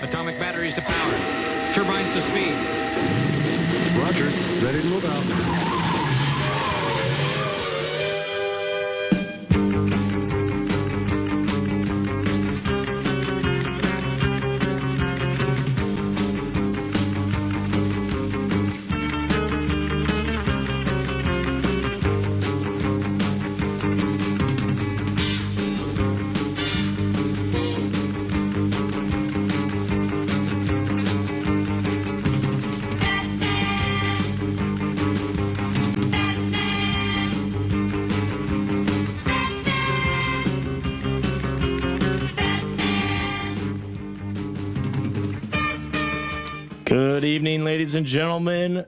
Atomic batteries to power. Turbines to speed. Roger. Ready to move out. Good evening, ladies and gentlemen.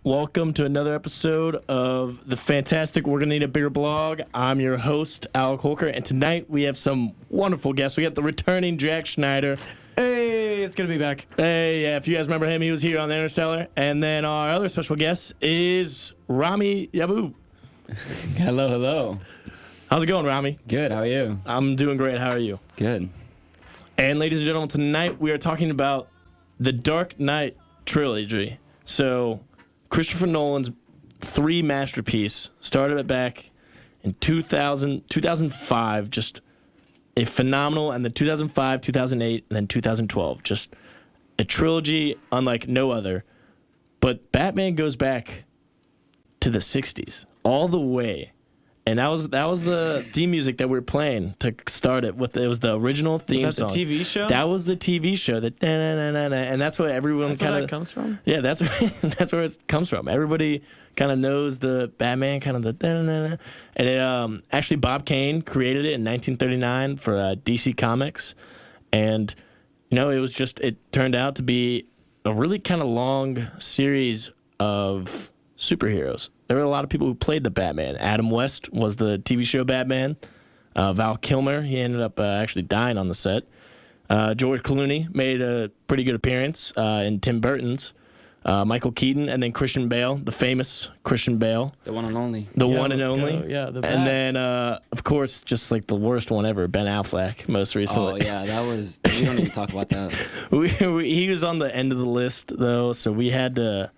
Welcome to another episode of the fantastic We're Gonna Need a Bigger Blog. I'm your host, Alec Holker, and tonight we have some wonderful guests. We got the returning Jack Schneider. Hey, it's good to be back. Hey, yeah, if you guys remember him, he was here on the Interstellar. And then our other special guest is Rami Yabu. Hello. How's it going, Rami? Good, how are you? I'm doing great. How are you? Good. And ladies and gentlemen, tonight we are talking about the Dark Knight Trilogy. So, Christopher Nolan's three masterpiece started it back in 2005, just a phenomenal, and then 2005, 2008, and then 2012. Just a trilogy unlike no other. But Batman goes back to the 60s, all the way. And that was the theme music that we were playing to start it with. It was the original theme Is that song. the TV show? That was the TV show. That and that's what everyone kind of comes from. Yeah, that's that's where it comes from. Everybody kind of knows the Batman, kind of the and it actually Bob Kane created it in 1939 for DC Comics, and it turned out to be a really kind of long series of superheroes. There were a lot of people who played the Batman. Adam West was the TV show Batman. Val Kilmer, he ended up actually dying on the set. George Clooney made a pretty good appearance in Tim Burton's. Michael Keaton, and then Christian Bale, the famous Christian Bale. The one and only. The one and only. Go. Yeah, the best. And then, of course, just like the worst one ever, Ben Affleck, most recently. Oh, yeah, that was... We don't need to talk about that. He was on the end of the list, though, so we had to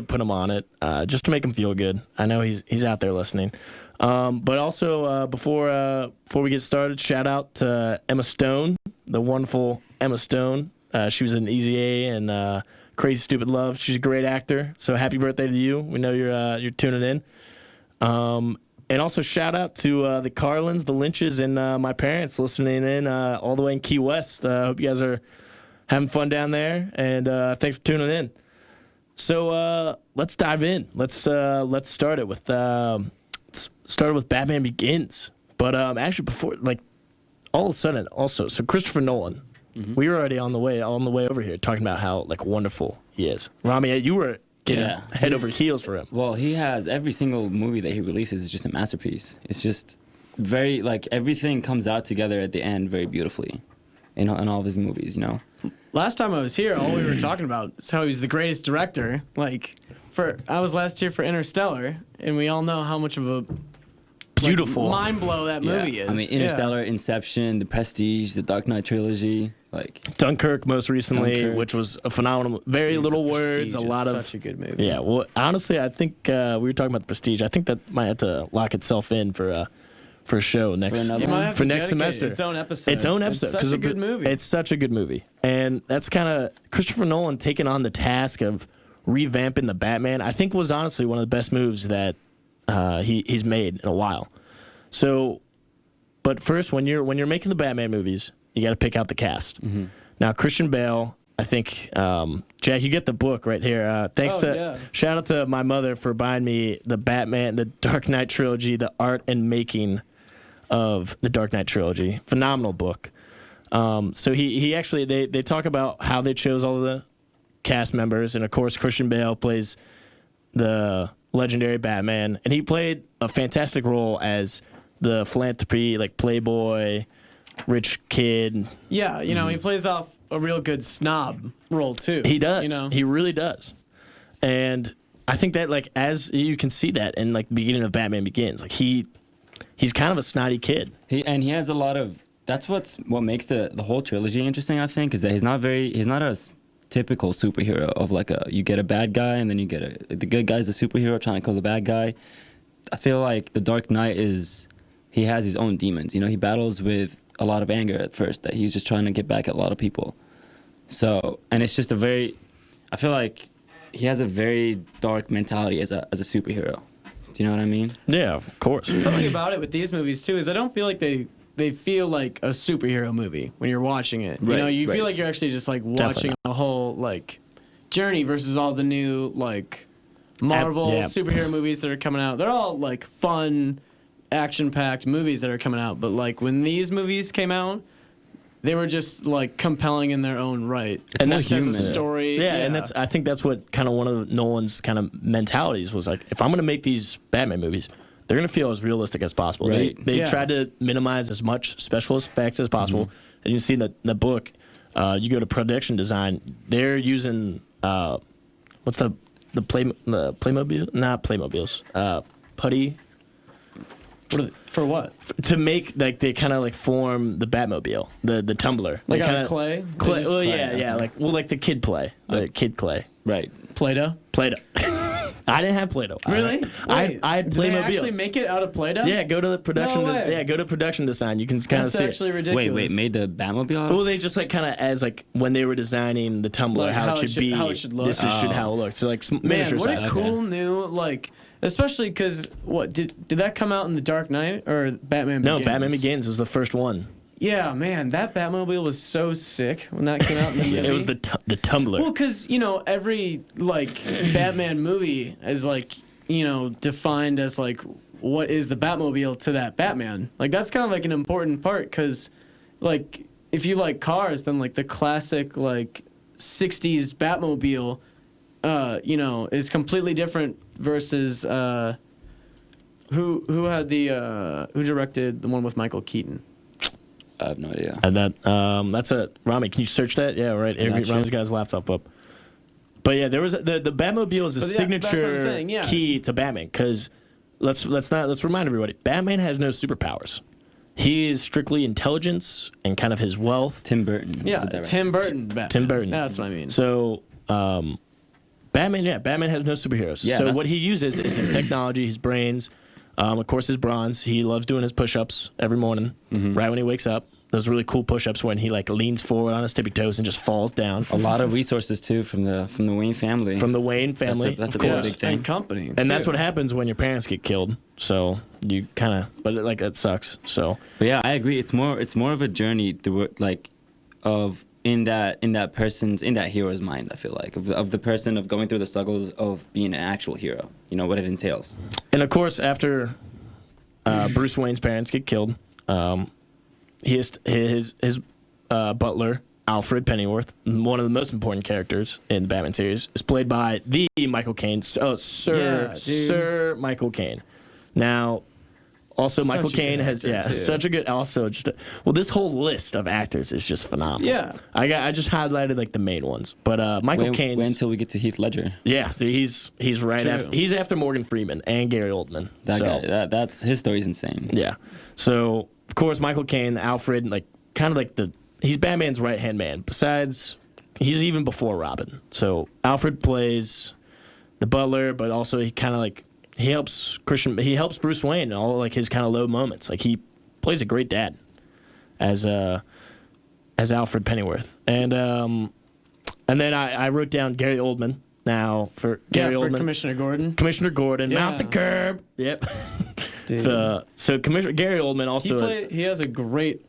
put him on it just to make him feel good. I know he's out there listening. But also, before we get started, shout out to Emma Stone, the wonderful Emma Stone. She was in Easy A and Crazy Stupid Love. She's a great actor. So happy birthday to you. We know you're tuning in. And also shout out to the Carlins, the Lynches, and my parents listening in all the way in Key West. Hope you guys are having fun down there. And thanks for tuning in. So let's dive in. Let's start it with Batman Begins. But actually, before all of a sudden, also, so Christopher Nolan, we were already on the way over here talking about how wonderful he is. Rami, you were getting head over heels for him. Well, he has every single movie that he releases is just a masterpiece. It's just very everything comes out together at the end very beautifully in all of his movies. Last time I was here, all we were talking about is how he's the greatest director. I was last year for Interstellar, and we all know how much of a Beautiful mind blow that movie is. I mean, Interstellar, Inception, The Prestige, The Dark Knight Trilogy, Dunkirk most recently, which was a phenomenal. Very little words, a lot of such a good movie. Yeah, well, honestly, I think we were talking about The Prestige. I think that might have to lock itself in for a show next semester. Its own episode. It's such a good movie. It's such a good movie, and that's kind of Christopher Nolan taking on the task of revamping the Batman. I think was honestly one of the best moves that he's made in a while. So, but first, when you're making the Batman movies, you got to pick out the cast. Mm-hmm. Now, Christian Bale, I think, Jack, you get the book right here. Shout out to my mother for buying me the Dark Knight Trilogy, the art and making of the Dark Knight Trilogy. Phenomenal book. So he actually, they talk about how they chose all of the cast members, and of course, Christian Bale plays the legendary Batman, and he played a fantastic role as the philanthropy, playboy, rich kid. Yeah, he plays off a real good snob role too. He does. He really does. And I think that as you can see that in the beginning of Batman Begins, he's kind of a snotty kid. He has a lot of what makes the whole trilogy interesting. I think is that he's not a typical superhero of like you get a bad guy and then you get the good guy's the superhero trying to kill the bad guy. I feel like the Dark Knight he has his own demons. He battles with a lot of anger at first that he's just trying to get back at a lot of people. So, and it's just I feel like he has a very dark mentality as a superhero. Do you know what I mean? Yeah, of course. Something about it with these movies too is I don't feel like they feel like a superhero movie when you're watching it. Right, You right. feel like you're actually just like Definitely watching not. a whole like journey versus all the new like Marvel Yeah. superhero movies that are coming out. They're all like fun, action-packed movies that are coming out. But like when these movies came out, they were just like compelling in their own right. And more that's As a human. story. Yeah, and I think that's what kind of one of Nolan's kind of mentalities was like. If I'm gonna make these Batman movies, they're gonna feel as realistic as possible. Right. They Yeah. tried to minimize as much special effects as possible. And you see in the book, you go to production design, they're using what's the Playmobil? Not Playmobiles. Putty. For what? To make like they kind of like form the Batmobile, the tumbler, Like They out kinda- of clay? Clay. They just- Well, yeah, like the kid play, the kid clay, Right. Play-Doh? Play-Doh. I didn't have Play-Doh. Really? I had Did they actually Playmobiles. make it out of Play-Doh? Yeah, go to the production. No way. Go to production design. You can kind of That's see. actually It. ridiculous. Wait, made the Batmobile? Well, they just like kind of as like when they were designing the tumbler, Like how it should be, how it should look. This is should how it looks. So like Man, miniature what a size. cool new like, especially because what did that come out in the Dark Knight or Batman? No, Begins? Batman Begins was the first one. Yeah, man, that Batmobile was so sick when that came out in the movie. It was the tumbler. well, because every like Batman movie is like defined as like what is the Batmobile to that Batman. Like that's kind of like an important part because like if you like cars, then like the classic like '60s Batmobile, is completely different versus who directed the one with Michael Keaton. I have no idea. And that's a Rami. Can you search that? Yeah, right. Not sure. Rami's got his laptop up. But yeah, there was the Batmobile is a But yeah, that's what I'm signature saying, yeah. key to Batman because let's remind everybody, Batman has no superpowers. He is strictly intelligence and kind of his wealth. Tim Burton. Yeah, was the director. Tim Burton. Batman. Tim Burton. That's what I mean. So Batman has no superheroes. Yeah, so that's- what he uses is his technology, his brains, of course his bronze. He loves doing his push-ups every morning, right when he wakes up. Those really cool push-ups when he like leans forward on his tippy toes and just falls down. A lot of resources too from the Wayne family. From the Wayne family, That's of a course. big thing. And company. And that's too. what happens when your parents get killed. So you kind of, but like that sucks. So But yeah, I agree. It's more of a journey through like of in that hero's mind. I feel like of the person of going through the struggles of being an actual hero. You know what it entails. and of course after Bruce Wayne's parents get killed, his butler Alfred Pennyworth, one of the most important characters in the Batman series, is played by the Michael Caine. Yeah, dude. Sir Michael Caine. Now, also Such Michael a good Caine has actor, too. such a good. Also, this whole list of actors is just phenomenal. Yeah. I just highlighted like the main ones, but Michael Caine. Wait until we get to Heath Ledger. Yeah, so he's right True. after Morgan Freeman and Gary Oldman. That So, guy. That's his story's insane. yeah. So of course Michael Caine, Alfred, like kind of like he's Batman's right hand man. Besides, he's even before Robin. So Alfred plays the butler, but also he kind of like he helps Bruce Wayne in all like his kind of low moments. Like he plays a great dad as Alfred Pennyworth, and then I wrote down Gary Oldman. Now for Gary for Oldman, Commissioner Gordon. Commissioner Gordon, Yeah. mouth the curb. Yep. Dude. So Commissioner Gary Oldman also He has a great,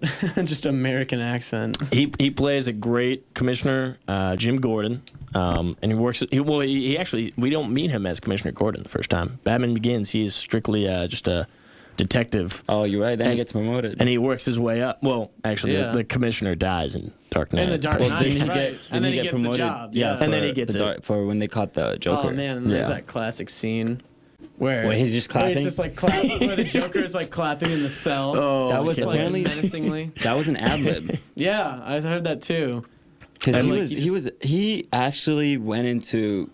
just American accent. he plays a great commissioner, Jim Gordon, and he works. He actually we don't meet him as Commissioner Gordon the first time. Batman Begins. He's strictly just a detective, Oh, you're right. Then And- he gets promoted. and he works his way up. Well, actually, Yeah. the commissioner dies in Dark Knight. In the Dark Well, Knight, didn't he right. get- and didn't then he he get gets promoted? the job. Yeah, And then he gets for when they caught the Joker. Oh man, and there's Yeah. that classic scene where Where he's just where clapping? he's just like clapping, where the Joker's like clapping in the cell. Oh, That was just, like, apparently- menacingly. That was an ad lib. Yeah, I heard that too. Because And, he actually went into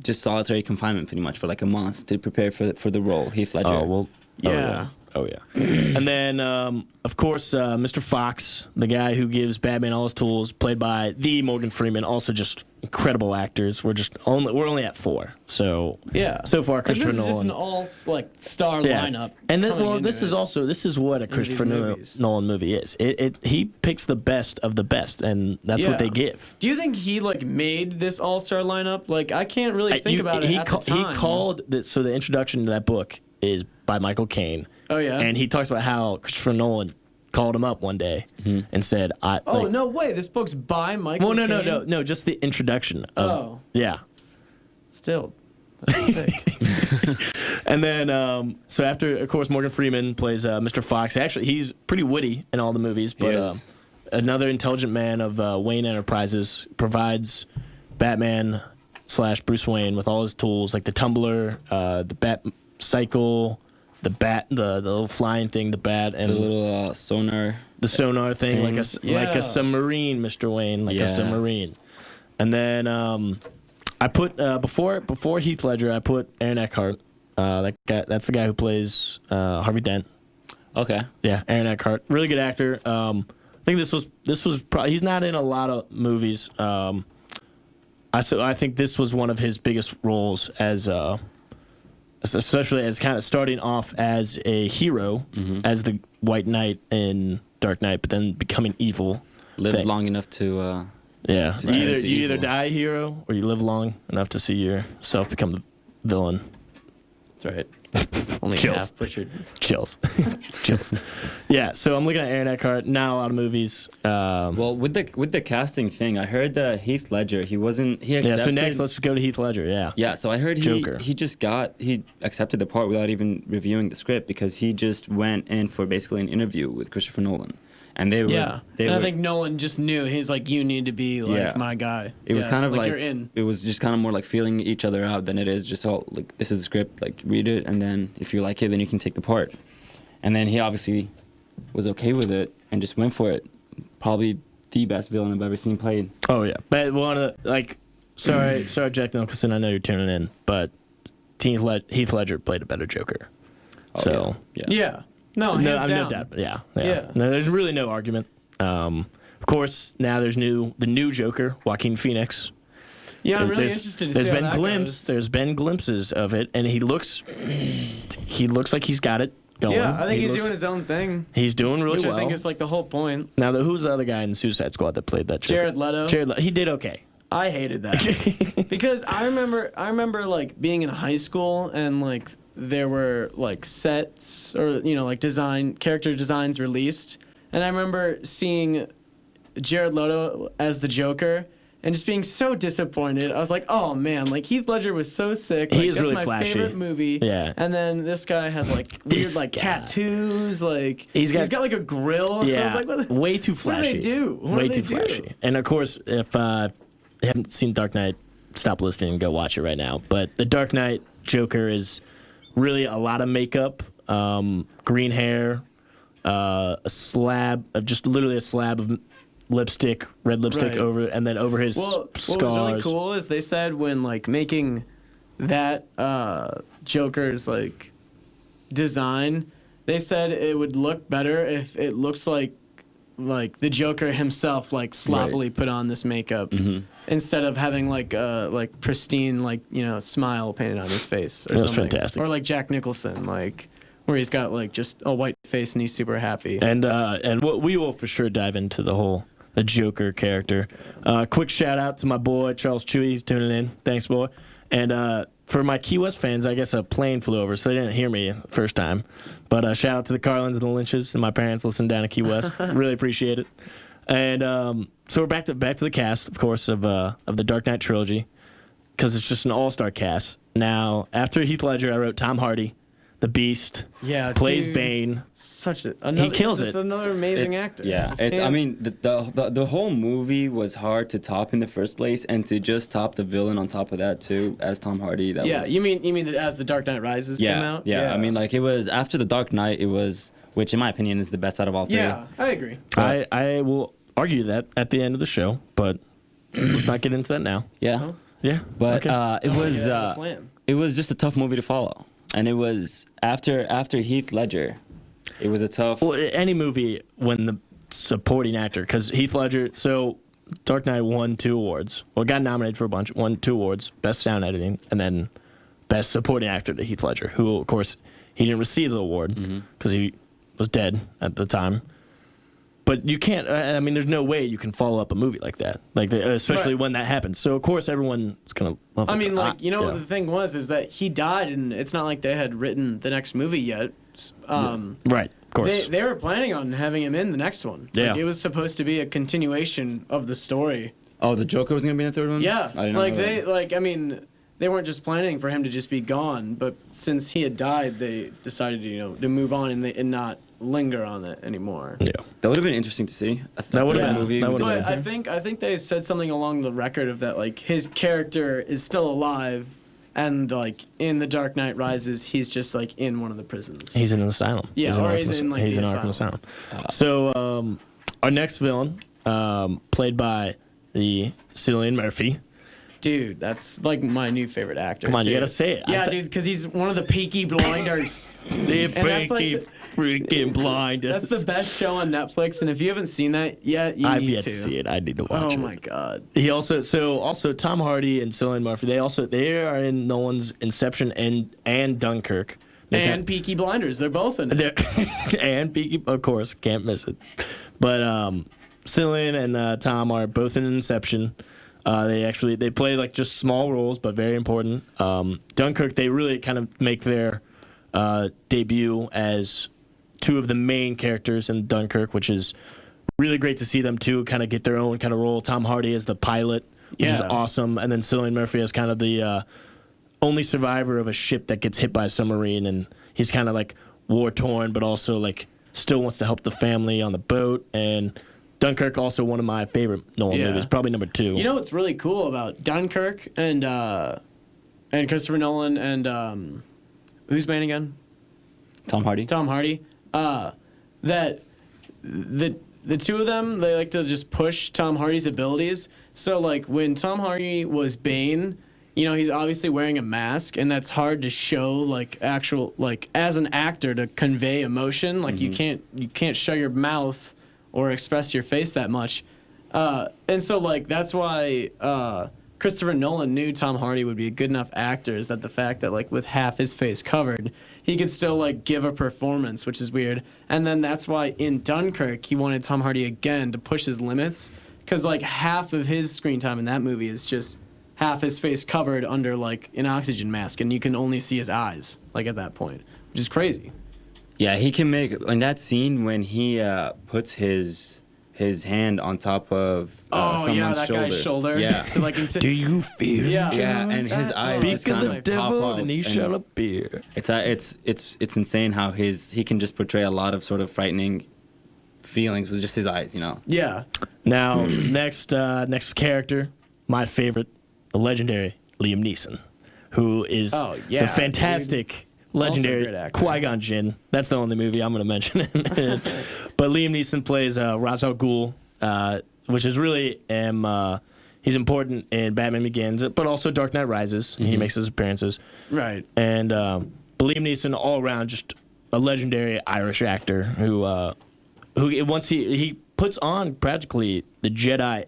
just solitary confinement pretty much for like a month to prepare for the role. Heath Ledger. Oh well. Yeah. Oh yeah. And then, of course, Mr. Fox, the guy who gives Batman all his tools, played by the Morgan Freeman, also just incredible actors. We're only at 4. So Yeah. so far, Like, Christopher this is just Nolan. an all like star lineup. And then, coming well, into this is it. also what a Christopher movies. Nolan movie is. He picks the best of the best, and that's what Yeah. they give. Do you think he like made this all-star lineup? Like I can't really think about it He at the time. He called so the introduction to that book is by Michael Caine. Oh yeah. And he talks about how Christopher Nolan called him up one day and said, Oh no way! This book's by Michael. Well, Caine? no, just the introduction of Oh. yeah. Still, that's sick. And then so after, of course, Morgan Freeman plays Mr. Fox. Actually, he's pretty witty in all the movies, but is. another intelligent man of Wayne Enterprises provides Batman / Bruce Wayne with all his tools, like the tumbler, the bat cycle, the little flying thing, the bat, and The little sonar. the sonar thing, like Yeah. a submarine, Mr. Wayne, like Yeah. a submarine. And then I put before Heath Ledger, I put Aaron Eckhart. That's the guy who plays Harvey Dent. Okay. Yeah, Aaron Eckhart, really good actor. I think this was probably, he's not in a lot of movies. I think this was one of his biggest roles as especially as kind of starting off as a hero, as the White Knight in Dark Knight, but then becoming evil. Lived long enough to. Yeah, turn into you either evil. die a hero or you live long enough to see yourself become the villain. That's right. Only Chills. half butchered. Chills, chills. Yeah, so I'm looking at Aaron Eckhart. Not a lot of movies. Well, with the casting thing, I heard that Heath Ledger, he accepted. Yeah. So next, let's go to Heath Ledger. Yeah. Yeah, so I heard Joker. he accepted the part without even reviewing the script because he just went in for basically an interview with Christopher Nolan, and they were I think Nolan just knew. He's like, you need to be like Yeah. my guy. It was kind of like you're in. it was just kind of more like feeling each other out than it is just like this is the script, like read it, and then if you like it, then you can take the part. And then he obviously was okay with it and just went for it. Probably the best villain I've ever seen played. Oh yeah. But one of the sorry, Jack Nicholson. I know you're tuning in, but Heath Ledger played a better Joker. So yeah. Yeah. No, no, hands I'm down. no doubt. Yeah. Yeah. No, there's really no argument. Of course, now there's the new Joker, Joaquin Phoenix. Yeah, I'm really There's- interested to there's see how been that glimpses. goes. There's been glimpses of it, and he looks like he's got it going. Yeah, I think He he's looks- doing his own thing, He's doing really which well. I think is like the whole point. Now, who's the other guy in Suicide Squad that played that Joker? Jared Leto. He did okay. I hated that because I remember like being in high school and like there were like sets or like character designs released, and I remember seeing Jared Leto as the Joker and just being so disappointed. I was like, oh man, like Heath Ledger was so sick. He Like, is that's really my flashy. favorite movie. Yeah. And then this guy has like This weird like guy. tattoos. Like He's got like a grill. I Yeah, was like, what the- way too what do flashy. they do? What way do too they do? flashy. And of course, if you haven't seen Dark Knight, stop listening and go watch it right now. But the Dark Knight Joker is really a lot of makeup, green hair, a slab of literally a slab of lipstick, red lipstick Right. over, and then over his Well, scars. what was really cool is they said when like making that Joker's like design, they said it would look better if it looks like the Joker himself like sloppily put on this makeup instead of having like pristine smile painted on his face or That's something. fantastic. Or like Jack Nicholson, like where he's got like just a white face and he's super happy. And we will for sure dive into the Joker character. Quick shout out to my boy Charles Chewy. He's tuning in. Thanks, boy. And for my Key West fans, I guess a plane flew over, so they didn't hear me the first time. But shout out to the Carlins and the Lynches and my parents listening down in Key West. Really appreciate it. And so we're back to the cast, of course, of the Dark Knight trilogy, because it's just an all-star cast. Now, after Heath Ledger, I wrote Tom Hardy, the Beast. Yeah, plays dude. Bane. Another, kills just it. Another amazing actor. Yeah, Just it's. I can't- mean, the whole movie was hard to top in the first place, and to just top the villain on top of that too, as Tom Hardy. That Yeah, was, you mean that as The Dark Knight Rises came out? Yeah. I mean, like it was after the Dark Knight. It was, which in my opinion is the best out of all three. Yeah, I agree. I will argue that at the end of the show, but let's not get into that now. Yeah, Yeah, but okay. it was Yeah, plan. it was just a tough movie to follow, and it was after Heath Ledger, It was a tough. Well, any movie when the supporting actor, because Heath Ledger, so Dark Knight won 2 awards. Well, got nominated for a bunch, won 2 awards, Best Sound Editing, and then Best Supporting Actor to Heath Ledger, who, of course, he didn't receive the award because he was dead at the time. But you can't, I mean, there's no way you can follow up a movie like that, especially when that happens. So, of course, everyone's going to love it. I mean, like, you know what the thing was is that he died, and it's not like they had written the next movie yet. Right, of course. They were planning on having him in the next one. Yeah. Like, it was supposed to be a continuation of the story. Oh, the Joker was gonna be in the third one. Yeah. I didn't know that. I mean, they weren't just planning for him to just be gone, but since he had died, they decided to move on and not linger on it anymore. Yeah. That would have been interesting to see. That would have a been movie. that with would've the been- Joker. I think they said something along the record of that, like, his character is still alive, and like in The Dark Knight Rises, he's just like in one of the prisons. He's in an asylum. Yeah, he's or he's in, like, he's the in Arkham asylum. So our next villain, played by the Cillian Murphy. Dude, that's like my new favorite actor. Come on, you too. gotta say it. Yeah, dude, because he's one of the Peaky Blinders. The And that's like Peaky freaking Blinders. That's the best show on Netflix, and if you haven't seen that yet, you I've need yet to to see it. I need to watch Oh it. my god. He also Tom Hardy and Cillian Murphy. They are in Nolan's Inception and Dunkirk. And Peaky Blinders, they're both in it. And Peaky, of course, can't miss it. But Cillian and Tom are both in Inception. They play like just small roles, but very important. Dunkirk, they really kind of make their debut as 2 of the main characters in Dunkirk, which is really great to see them too kind of get their own kind of role. Tom Hardy as the pilot, which is Yeah. awesome, and then Cillian Murphy as kind of the only survivor of a ship that gets hit by a submarine, and he's kind of like war torn, but also like still wants to help the family on the boat. And Dunkirk, also one of my favorite Nolan movies, probably number 2. You know what's really cool about Dunkirk and Christopher Nolan and who's man again? Tom Hardy. Tom Hardy. That the 2 of them, they like to just push Tom Hardy's abilities. So like when Tom Hardy was Bane, he's obviously wearing a mask, and that's hard to show like actual like as an actor to convey emotion. Like you can't show your mouth or express your face that much. And so like that's why Christopher Nolan knew Tom Hardy would be a good enough actor, is that the fact that like with half his face covered, he could still like give a performance, which is weird. And then that's why in Dunkirk he wanted Tom Hardy again to push his limits, because like half of his screen time in that movie is just half his face covered under like an oxygen mask, and you can only see his eyes like at that point, which is crazy. Yeah, he can make in that scene when he puts his hand on top of someone's that shoulder. guy's shoulder. Yeah. To, like, Do you feel? Yeah. Yeah, and his eyes just Speak of kind the of devil, pop out, and he shut up beer. It's insane how he can just portray a lot of sort of frightening feelings with just his eyes, Yeah. Now, next character, my favorite, the legigendary Liam Neeson, who is the fantastic, legendary great actor. Qui-Gon Jinn. That's the only movie I'm going to mention. But Liam Neeson plays Ra's al Ghul, which is really he's important in Batman Begins, but also Dark Knight Rises. He makes his appearances. Right. And but Liam Neeson, all around, just a legendary Irish actor who once he puts on practically the Jedi.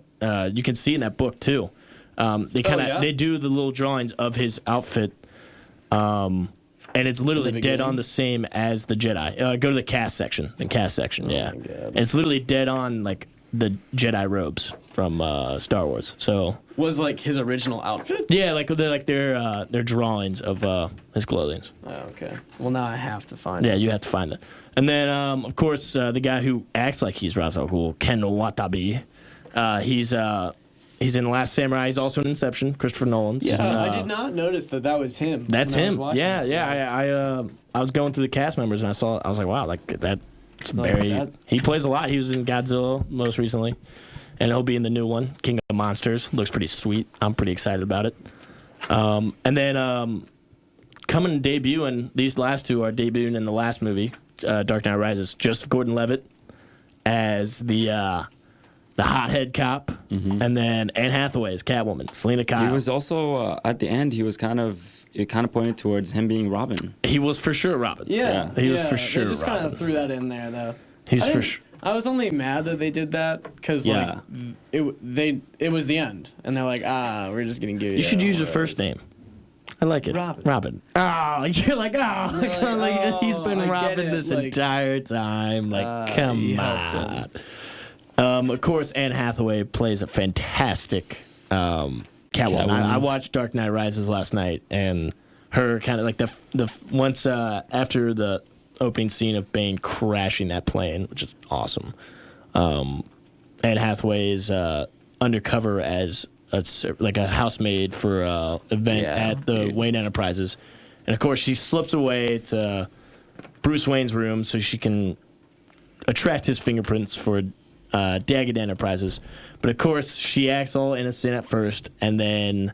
You can see in that book too. They do the little drawings of his outfit, and it's literally dead on the same as the Jedi. Go to the cast section. Yeah, and it's literally dead on like the Jedi robes from Star Wars. So Was like his original outfit? yeah, their drawings of his clothing. Oh, okay. Well, now I have to find Yeah, it. you have to find it. And then, of course, the guy who acts like he's Ra's al Ghul, Ken Watanabe. He's in The Last Samurai. He's also in Inception, Christopher Nolan's. I did not notice that was him. That's when I was him. watching Yeah, it, yeah. I was going through the cast members and I was like, wow, like that's very. that- He plays a lot. He was in Godzilla most recently, and he'll be in the new one, King of Monsters. Looks pretty sweet. I'm pretty excited about it. And then coming debuting, these last 2 are debuting in the last movie, Dark Knight Rises. Joseph Gordon-Levitt as the hothead cop, and then Anne Hathaway as Catwoman. Selena Kyle. He was also at the end. He was kind of it kind of pointed towards him being Robin. He was for sure Robin. Yeah, He was for sure They just kind Robin. of threw that in there, though. He's I for didn't- sure. I was only mad that they did that because Yeah. it was the end, and they're like, we're just gonna give you. You should use your whatever first it is. name. I like it. Robin. Oh, you're like, like, he's been I get Robin it, this like, entire time. Like, come he helped on. Of course, Anne Hathaway plays a fantastic Catwoman. I watched Dark Knight Rises last night, and her kind of like the once after the opening scene of Bane crashing that plane, which is awesome. Anne Hathaway is undercover as like a housemaid for an event at the Wayne Enterprises, and of course she slips away to Bruce Wayne's room so she can attract his fingerprints for Daggett Enterprises. But of course she acts all innocent at first, and then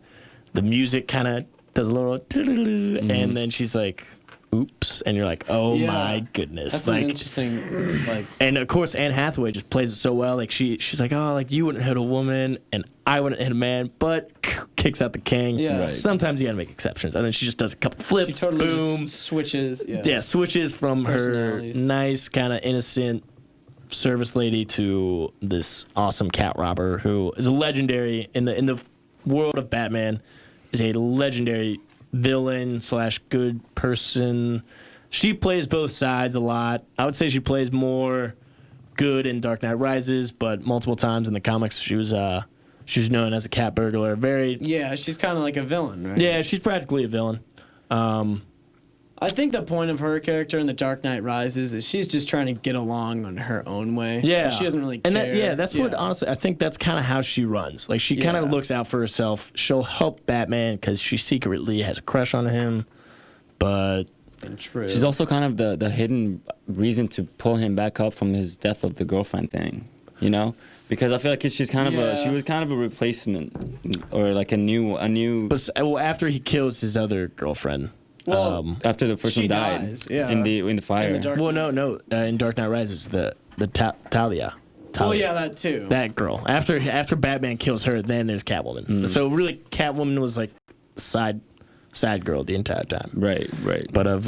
the music kind of does a little, and then she's like, "Oops!" And you're like, "Oh my goodness!" That's like, an interesting, like. and of course, Anne Hathaway just plays it so well. Like she's like, "Oh, like you wouldn't hit a woman, and I wouldn't hit a man," but kicks out the king. Yeah. Right. Sometimes you gotta make exceptions, and then she just does a couple flips. She totally boom. just switches. Yeah. Yeah, switches from her Personalities. nice kind of innocent service lady to this awesome cat robber who is a legendary in the world of Batman. Is a legendary villain / good person. She plays both sides a lot. I would say she plays more good in Dark Knight Rises, but multiple times in the comics she was known as a cat burglar. Yeah, she's kind of like a villain, right? Yeah, she's practically a villain. I think the point of her character in The Dark Knight Rises is she's just trying to get along on her own way. Yeah, She doesn't really care. And that's what honestly I think that's kind of how she runs. Like she kind of looks out for herself. She'll help Batman because she secretly has a crush on him, but True. She's also kind of the hidden reason to pull him back up from his death of the girlfriend thing, you know? Because I feel like she's kind of she was kind of a replacement or like a new. But after he kills his other girlfriend. Well, after the first she one died dies, yeah. in the fire. In the Dark Well, no. In Dark Knight Rises, the Talia. Well, yeah, that too. That girl. After Batman kills her, then there's Catwoman. So really, Catwoman was like side girl the entire time. Right. But of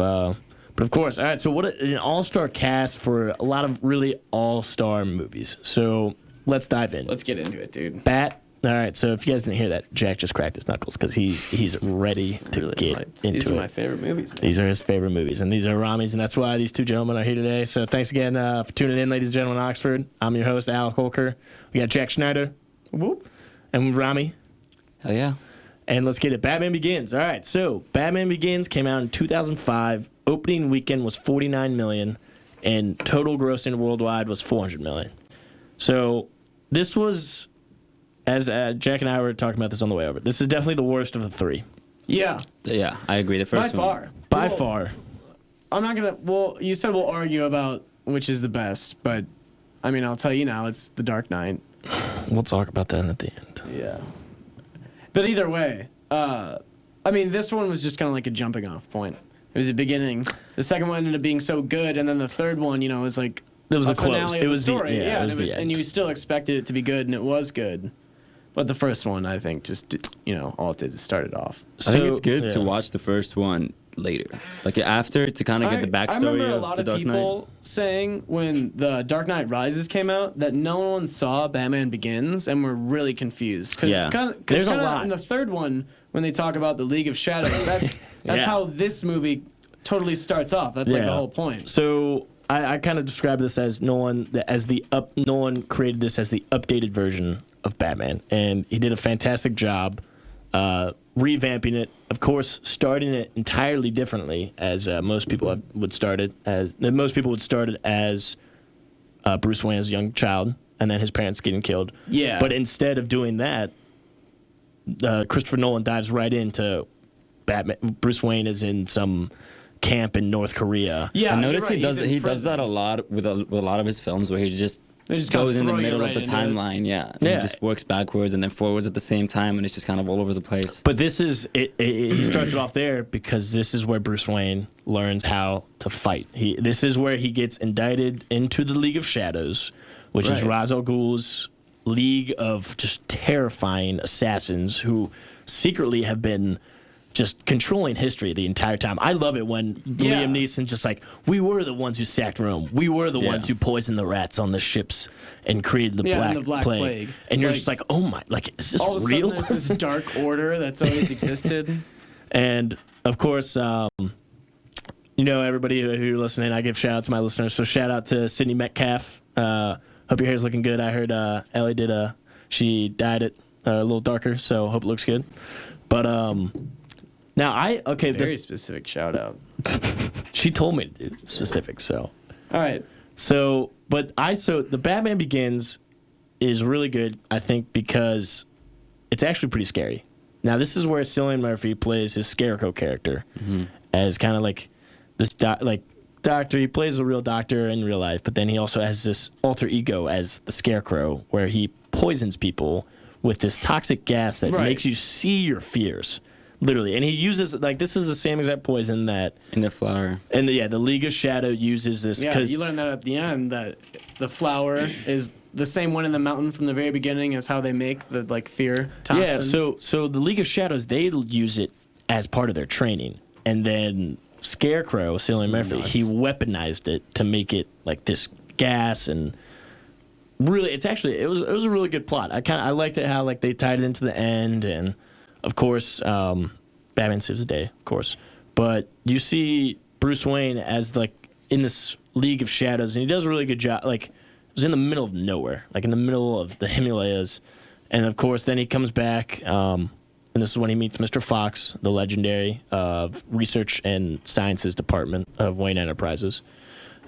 course, all right. So what an all-star cast for a lot of really all-star movies. So let's dive in. Let's get into it, dude. Bat. All right. So if you guys didn't hear that, Jack just cracked his knuckles because he's ready to Really get hyped. into These are it. my favorite movies, man. These are his favorite movies, and these are Rami's, and that's why these two gentlemen are here today. So thanks again for tuning in, ladies and gentlemen, in Oxford. I'm your host, Al Holker. We got Jack Schneider. Whoop. And Rami. Hell yeah. And let's get it. Batman Begins. All right, so Batman Begins came out in 2005. Opening weekend was $49 million, and total grossing worldwide was $400 million. So this was, as Jack and I were talking about this on the way over, this is definitely the worst of the three. Yeah. Yeah, I agree. The By first one. far. By Well, far. I'm not gonna. Well, you said we'll argue about which is the best, but I mean, I'll tell you now, it's The Dark Knight. We'll talk about that at the end. Yeah. But either way, I mean, this one was just kind of like a jumping off point. It was the beginning. The second one ended up being so good, and then the third one, was like It was a a close. finale It of was the story. the, yeah, it was the and end. you still expected it to be good, and it was good. But the first one, I think, just all it did is start it off. I think So, it's good to yeah. watch the first one later, like after, to kind of get the I backstory remember a of lot the of Dark people Knight. saying when the Dark Knight Rises came out that no one saw Batman Begins and were really confused. Yeah. There's a lot. In the third one, when they talk about the League of Shadows, that's Yeah. how this movie totally starts off. That's like the whole point. So I kind of describe this as Nolan created this as the updated version of Batman, and he did a fantastic job revamping it. Of course, starting it entirely differently, as most people would start it as. Most people would start it as Bruce Wayne as a young child, and then his parents getting killed. Yeah. But instead of doing that, Christopher Nolan dives right into Batman. Bruce Wayne is in some camp in North Korea. Yeah, I you're noticed right, he does he's in he does prison. that a lot with a lot of his films, where he just They just kinda goes in the throw you middle right of the into it. timeline, and Yeah. he just works backwards and then forwards at the same time, and it's just kind of all over the place. But this is he starts it off there because this is where Bruce Wayne learns how to fight. This is where he gets indicted into the League of Shadows, which is Right. Ra's al Ghul's league of just terrifying assassins who secretly have been just controlling history the entire time. I love it when Liam Neeson's just like, we were the ones who sacked Rome. We were the ones who poisoned the rats on the ships and created the Black Plague. And you're just like, oh my, like, is this all of a real? sudden there's this dark order that's always existed. And of course, you know, everybody who's listening, I give shout out to my listeners. So shout out to Sydney Metcalf. Hope your hair's looking good. I heard Ellie did she dyed it a little darker, so hope it looks good. But now Very specific shout out. she told me to do specific, so. All right. So the Batman Begins is really good, I think, because it's actually pretty scary. Now, this is where Cillian Murphy plays his Scarecrow character as kind of like this doctor. He plays a real doctor in real life, but then he also has this alter ego as the Scarecrow, where he poisons people with this toxic gas that makes you see your fears, literally. And he uses, like, this is the same exact poison that In the flower. and the League of Shadow uses this. Yeah, you learn that at the end, that the flower is the same one in the mountain from the very beginning as how they make the, like, fear toxin. Yeah, so the League of Shadows, they use it as part of their training. And then Scarecrow, Cillian Murphy, he weaponized it to make it like this gas, and really, it was a really good plot. I liked it how, like, they tied it into the end, and of course, Batman saves the day, of course. But you see Bruce Wayne as, like, in this League of Shadows, and he does a really good job. Like, it was in the middle of nowhere, like in the middle of the Himalayas, and of course, then he comes back. And this is when he meets Mr. Fox, the legendary Research and Sciences Department of Wayne Enterprises.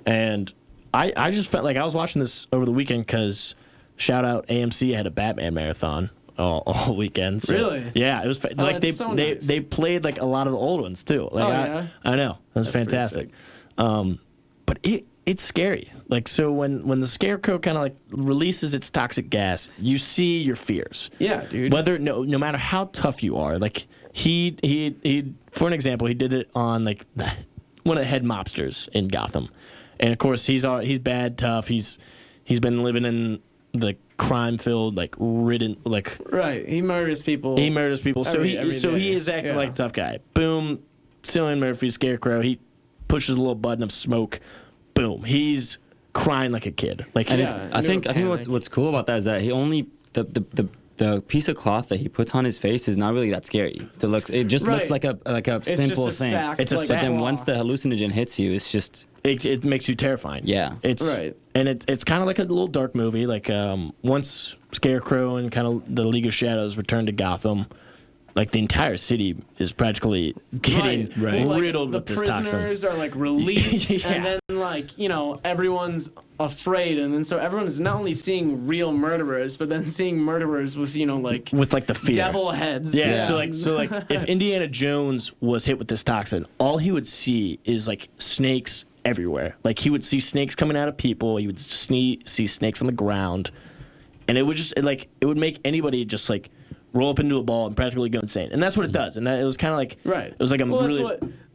And I just felt like I was watching this over the weekend because, shout out, AMC had a Batman marathon all weekend. So, Really? Yeah, it was like they played like a lot of the old ones too. Like, I know. It was fantastic. But it's scary. Like, so when the Scarecrow kind of like releases its toxic gas, you see your fears. Yeah, dude. Whether no matter how tough you are, like he for an example, he did it on like one of the head mobsters in Gotham, and of course he's bad, tough. He's been living in the crime-filled, like ridden, like right. He murders people. So he is acting like a tough guy. Boom, Cillian Murphy, Scarecrow. He pushes a little button of smoke. Boom, he's crying like a kid. Like, and I think what's cool about that is that he only the piece of cloth that he puts on his face is not really that scary. It just looks like a simple thing. It's a sack. But then once the hallucinogen hits you, it's just it makes you terrifying. Yeah, it's right. And it's kind of like a little dark movie. Like, once Scarecrow and kind of the League of Shadows return to Gotham, like, the entire city is practically getting riddled with this toxin. The prisoners are, like, released, and then, like, you know, everyone's afraid, and then so everyone's not only seeing real murderers, but then seeing murderers with, you know, like, with, like, the fear. Devil heads. Yeah. So like if Indiana Jones was hit with this toxin, all he would see is, like, snakes everywhere. Like, he would see snakes coming out of people. He would see snakes on the ground, and it would just it would make anybody just, like, roll up into a ball and practically go insane. And that's what it does. And it was kind of like... Right. It was like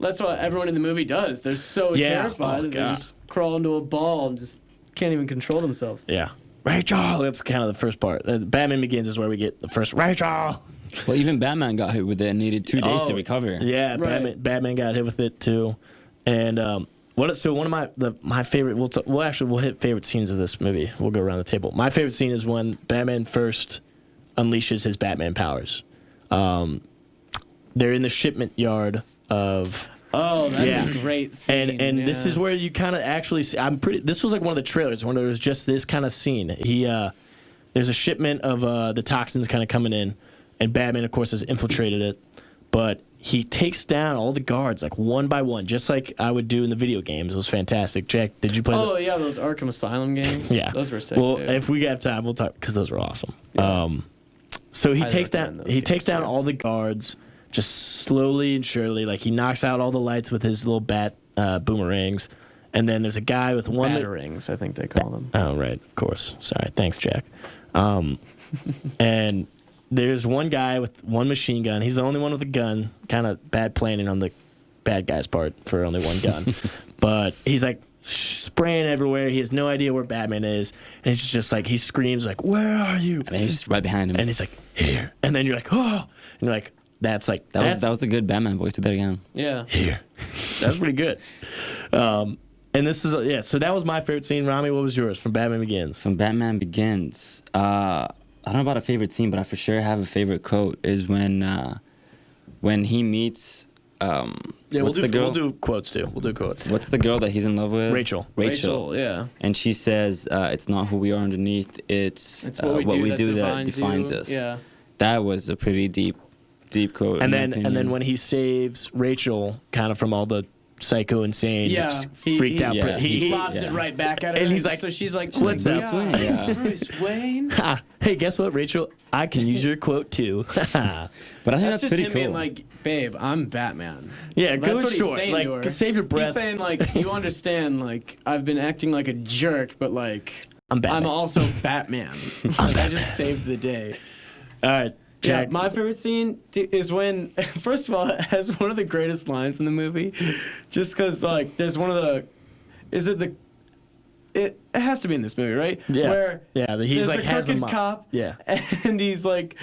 that's what everyone in the movie does. They're so terrified that they just crawl into a ball and just can't even control themselves. Yeah. Rachel! That's kind of the first part. Batman Begins is where we get the first Rachel! Well, even Batman got hit with it and needed 2 days to recover. Yeah, right. Batman got hit with it too. And one of my favorite... We'll hit favorite scenes of this movie. We'll go around the table. My favorite scene is when Batman first unleashes his Batman powers. They're in the shipment yard of... Oh, that's a great scene. And this is where you kind of actually see... This was like one of the trailers when there was just this kind of scene. There's a shipment of the toxins kind of coming in, and Batman, of course, has infiltrated it. But he takes down all the guards, like, one by one, just like I would do in the video games. It was fantastic. Jack, did you play yeah, those Arkham Asylum games? Yeah. Those were sick, too. Well, if we have time, we'll talk, because those were awesome. Yeah. So he takes down all the guards, just slowly and surely. Like, he knocks out all the lights with his little bat boomerangs, and then there's a guy with one batarangs, I think they call them. Oh, right, of course. Sorry, thanks, Jack. And there's one guy with one machine gun. He's the only one with a gun. Kind of bad planning on the bad guy's part for only one gun, but he's like spraying everywhere. He has no idea where Batman is, and he's just like, he screams like, "Where are you?" And he's just right behind him. And he's like, "Here." And then you're like, "Oh!" And you're like, that's like That was a good Batman voice. Do that again. Yeah. here. That's pretty good. And this is so that was my favorite scene. Rami, what was yours from Batman Begins? From Batman Begins, I don't know about a favorite scene, but I for sure have a favorite quote. Is when he meets. Yeah, we'll do quotes too. We'll do quotes. What's the girl that he's in love with? Rachel. Yeah. And she says, "It's not who we are underneath. It's what we do that defines us." Yeah. That was a pretty deep quote. And in my then opinion. when he saves Rachel, kind of from all the psycho insane, Yeah, freaked out. yeah, He lobs yeah. it right back at her. And he's like, so she's like, "What's oh my up?" God, Bruce Wayne, yeah. Bruce Wayne. Ha, hey, guess what, Rachel? I can use your quote too. But I think That's that's just pretty him cool. being like, babe, I'm Batman. Yeah, That's go what he's short. saying to her. Like, save your breath. He's saying like, you understand, like, I've been acting like a jerk, but like, I'm Batman. I'm also Batman. Like, I just saved the day. All right, Yeah, Jack. my favorite scene is when, first of all, it has one of the greatest lines in the movie, just because like there's one of the, it has to be in this movie, right? Yeah. Where He's there's like the has crooked them up. cop, Yeah. and he's like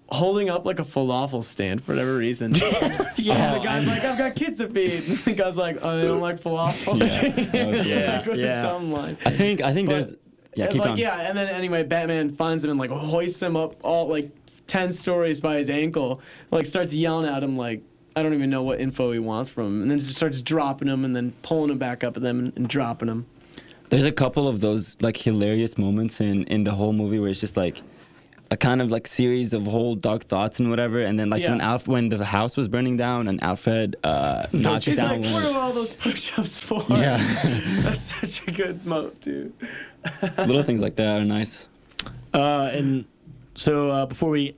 holding up like a falafel stand for whatever reason. Yeah, the guy's like, I've got kids to feed. And the guy's like, oh, they don't like falafel. Yeah, Like, what a yeah. dumb line. I think there's. Yeah, And keep like, on. yeah, and then anyway, Batman finds him and like hoists him up all like 10 stories by his ankle, like starts yelling at him like I don't even know what info he wants from him, and then just starts dropping him and then pulling him back up at them and dropping him. There's a couple of those like hilarious moments in the whole movie where it's just like a kind of like series of whole dark thoughts and whatever, and then like Yeah. when the house was burning down and Alfred knocks He's down like, what one. are all those push-ups for? Yeah, That's such a good moat, dude. little things like that are nice. And so before we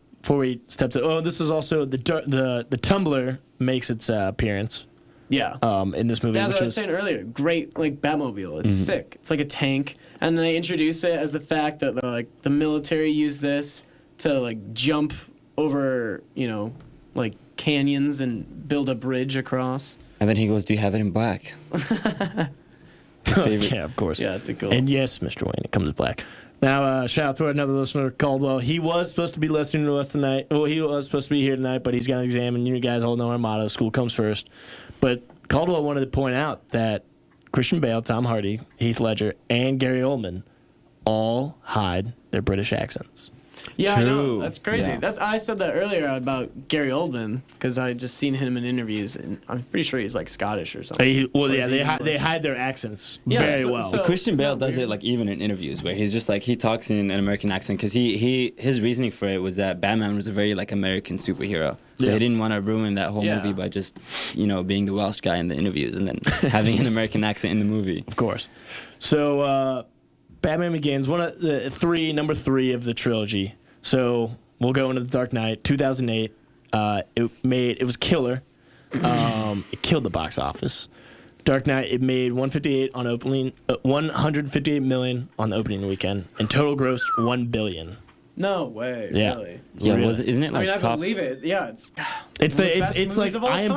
step to this is also the Tumbler makes its appearance Yeah. in this movie, That's which what I was was saying earlier. Great, like Batmobile. It's sick. It's like a tank, and they introduce it as the fact that the military used this to like jump over, like canyons and build a bridge across. And then he goes, "Do you have it in black?" His favorite. yeah, of course. Yeah, it's a cool. And yes, Mr. Wayne, it comes black. Now, shout out to another listener, Caldwell. He was supposed to be listening to us tonight. Well, he was supposed to be here tonight, but he's got an exam, and you guys all know our motto: school comes first. But Caldwell wanted to point out that Christian Bale, Tom Hardy, Heath Ledger, and Gary Oldman all hide their British accents. Yeah, I know. True. That's crazy. Yeah. I said that earlier about Gary Oldman because I just seen him in interviews, and I'm pretty sure he's like Scottish or something. Or is he They English? hide their accents Yeah, very so- well. so- Christian Bale no, does weird. it like even in interviews where he's just like he talks in an American accent because his reasoning for it was that Batman was a very like American superhero, so Yeah. he didn't want to ruin that whole Yeah. movie by just being the Welsh guy in the interviews and then having an American accent in the movie. Of course. So, Batman Begins, one of the number three of the trilogy. So we'll go into the Dark Knight, 2008. It was killer. It killed the box office. Dark Knight, it made 158 million on the opening weekend, and total gross $1 billion. No way. Yeah. Really. Yeah, Really? isn't it I like mean, I top believe it. Yeah, it's. It's One of the best it's like movies of all time.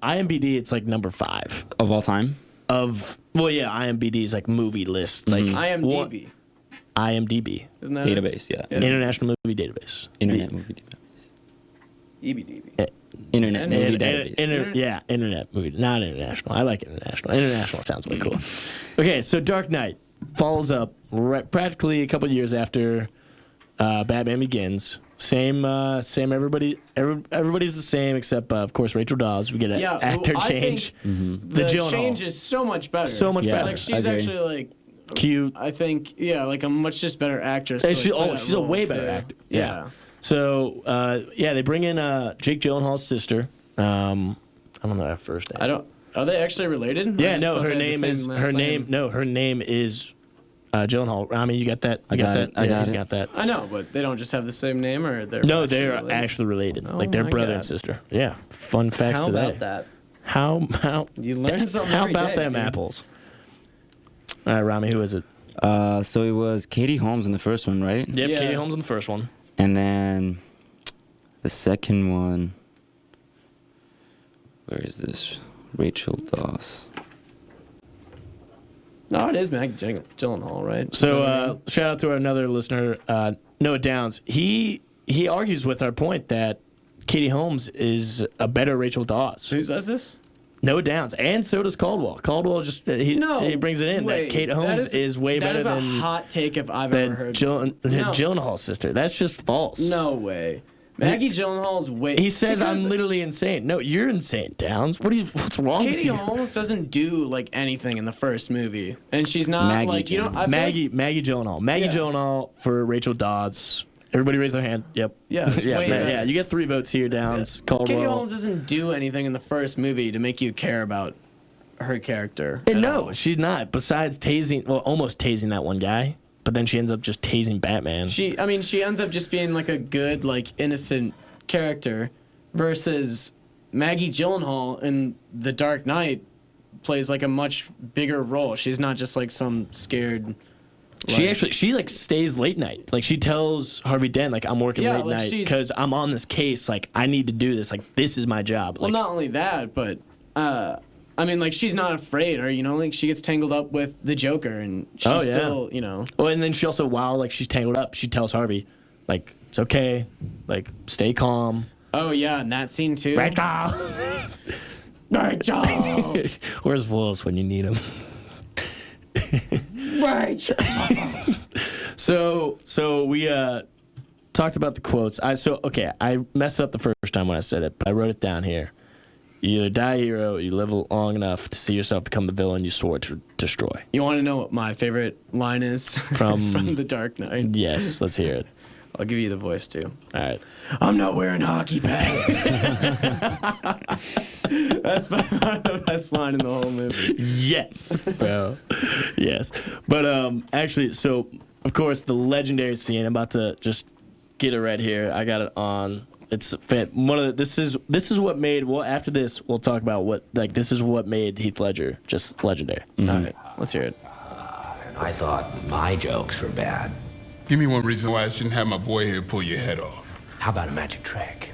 IMDb. It's like number 5 of all time? IMDb's like movie list, like IMDb. IMDb, Isn't that it? Database, yeah. Yeah. International Movie Database. Internet movie database. EBDB. Internet And- movie And- database. internet movie, not international. I like international. International sounds way cool. Okay, so Dark Knight follows up practically a couple years after Batman Begins. Same. Everybody's the same except of course Rachel Dawes. We get an Yeah, actor I change. think The the Gyllenhaal. change is so much better. So much Yeah. better. Like I she's agree. actually like Cute. I think like a much just better actress. And to, she- like, play that she's a role, way better too. actor. Yeah. So they bring in Jake Gyllenhaal's sister. I don't know her first name. I don't. Are they actually related? I Yeah, just no, thought her they had the name same is last her name. name. No, her name is Gyllenhaal. Rami, you got that? You I got that? it. I Yeah, got he's it. got that. I know, but they don't just have the same name, or they're No, actually they're related? actually related. Oh Like they're my brother God. and sister. Yeah. Fun facts How today. about that? How You learn something. how every about day, them dude. apples? All right, Rami, who is it? So it was Katie Holmes in the first one, right? Yep, Yeah. Katie Holmes in the first one. And then the second one. Where is this? Rachel Dawes. No, it is Maggie Gyllenhaal, right? So shout out to another listener, Noah Downs. He argues with our point that Katie Holmes is a better Rachel Dawes. Who says this? No downs, and so does Caldwell. Caldwell just he brings it in wait, that Kate Holmes is way better That than is a hot take if I've ever heard. Gyllenhaal's sister. That's just false. No way. Maggie Gyllenhaal's way. He says because I'm literally insane. No, you're insane, Downs. What's wrong with Katie you? Holmes doesn't do like anything in the first movie, and she's not Maggie like you know. I feel Maggie Gyllenhaal. Maggie Yeah. Gyllenhaal for Rachel Dawes. Everybody raise their hand. Yep. Yeah, it's yeah, way yeah, better. yeah. You get 3 votes here, Downs. Caldwell. Katie Holmes doesn't do anything in the first movie to make you care about her character. And at no, all. she's not. Besides tasing, well, almost tasing that one guy, but then she ends up just tasing Batman. She ends up just being like a good, like innocent character, versus Maggie Gyllenhaal in The Dark Knight plays like a much bigger role. She's not just like some scared. She like stays late night. Like she tells Harvey Dent like I'm working Yeah, late like night she's- because I'm on this case. Like I need to do this. Like this is my job. Well, Like, not only that, but I mean, like she's not afraid, or you know, like she gets tangled up with the Joker, and she's Oh, yeah. still, you know. Oh, and then she also while like she's tangled up, she tells Harvey, like it's okay, like stay calm. Oh yeah, and that scene too. Rachel. Rachel. Where's Willis when you need him? Rachel. So we talked about the quotes. I messed up the first time when I said it, but I wrote it down here. You either die a hero, or you live long enough to see yourself become the villain you swore to destroy. You want to know what my favorite line is From- The Dark Knight? Yes, let's hear it. I'll give you the voice too. All right. I'm not wearing hockey pads. That's by far the best line in the whole movie. Yes, bro. Yes. But actually, so of course the legendary scene. I'm about to just get it right here. I got it on. It's one of the, this is what made. Well, after this, we'll talk about what like this is what made Heath Ledger just legendary. All right, let's hear it. I thought my jokes were bad. Give me one reason why I shouldn't have my boy here pull your head off. How about a magic trick?